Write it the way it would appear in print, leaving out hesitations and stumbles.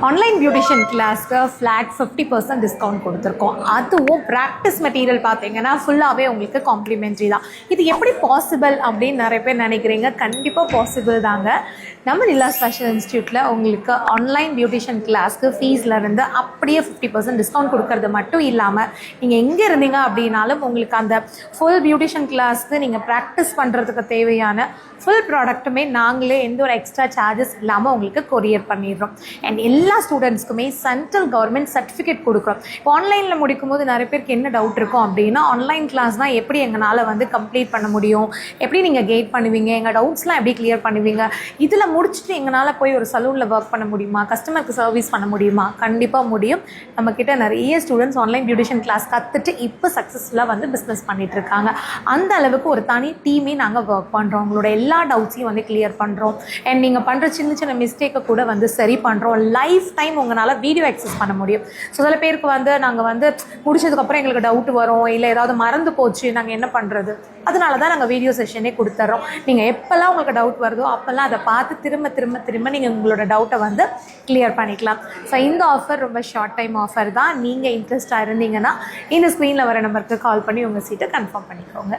Online beautician கிளாஸ்க்கு flat 50% discount கொடுத்துருக்கோம். அதுவும் ப்ராக்டிஸ் மெட்டீரியல் பார்த்தீங்கன்னா ஃபுல்லாகவே உங்களுக்கு காம்ப்ளிமெண்ட்ரி தான். இது எப்படி பாசிபிள் அப்படின்னு நிறைய பேர் நினைக்கிறீங்க. கண்டிப்பாக பாசிபிள் தாங்க. நம்ம நிலாஸ் ஃபேஷன் இன்ஸ்டியூட்டில் உங்களுக்கு ஆன்லைன் பியூட்டிஷியன் கிளாஸ்க்கு ஃபீஸ்லேருந்து அப்படியே 50% டிஸ்கவுண்ட் கொடுக்கறது மட்டும் இல்லாமல் நீங்கள் எங்கே இருந்தீங்க அப்படின்னாலும் உங்களுக்கு அந்த ஃபுல் பியூட்டிஷியன் கிளாஸ்க்கு நீங்கள் ப்ராக்டிஸ் பண்ணுறதுக்கு தேவையான ஃபுல் ப்ராடக்ட்டுமே நாங்களே எந்த ஒரு எக்ஸ்ட்ரா சார்ஜஸ் இல்லாமல் உங்களுக்கு கொரியர் பண்ணிடுறோம். அண்ட் எல்லா ஸ்டூடெண்ட்ஸ்க்குமே சென்ட்ரல் கவர்மெண்ட் சர்டிஃபிகேட் கொடுக்குறோம். இப்போ ஆன்லைனில் முடிக்கும் போது நிறைய பேருக்கு என்ன டவுட் இருக்கும் அப்படின்னா, ஆன்லைன் கிளாஸ்னால் எப்படி எங்களால் கம்ப்ளீட் பண்ண முடியும், எப்படி நீங்கள் கைட் பண்ணுவீங்க, எங்கள் டவுட்ஸ்லாம் எப்படி கிளியர் பண்ணுவீங்க, இதில் முடிச்சுட்டு எங்களால் போய் ஒரு சலூனில் ஒர்க் பண்ண முடியுமா, கஸ்டமருக்கு சர்வீஸ் பண்ண முடியுமா? கண்டிப்பாக முடியும். நம்மக்கிட்ட நிறைய ஸ்டூடெண்ட்ஸ் ஆன்லைன் பியூட்டிஷியன் கிளாஸ் கற்றுட்டு இப்போ சக்ஸஸ்ஃபுல்லாக பிஸ்னஸ் பண்ணிகிட்டு இருக்காங்க. அந்த அளவுக்கு ஒரு தனி டீமே நாங்கள் ஒர்க் பண்ணுறோம். உங்களோட எல்லா டவுட்ஸையும் கிளியர் பண்ணுறோம். அண்ட் நீங்கள் பண்ணுற சின்ன சின்ன மிஸ்டேக்கை கூட சரி பண்ணுறோம். லைஃப் டைம் உங்களால் வீடியோ ஆக்சஸ் பண்ண முடியும். ஸோ சில பேருக்கு நாங்கள் முடிச்சதுக்கப்புறம் எங்களுக்கு டவுட் வரும், இல்லை ஏதாவது மறந்து போச்சு, நாங்கள் என்ன பண்ணுறது? அதனால தான் நாங்கள் வீடியோ செஷனே கொடுத்துட்றோம். நீங்கள் எப்போல்லாம் உங்களுக்கு டவுட் வருதோ அப்போல்லாம் அதை பார்த்து திரும்ப திரும்ப திரும்ப நீங்கள் உங்களோட டவுட்டை கிளியர் பண்ணிக்கலாம். ஸோ இந்த ஆஃபர் ரொம்ப ஷார்ட் டைம் ஆஃபர் தான். நீங்கள் இன்ட்ரெஸ்டாக இருந்தீங்கன்னா இந்த ஸ்க்ரீனில் வர நம்பருக்கு கால் பண்ணி உங்கள் சீட்டை கன்ஃபார்ம் பண்ணிக்கோங்க.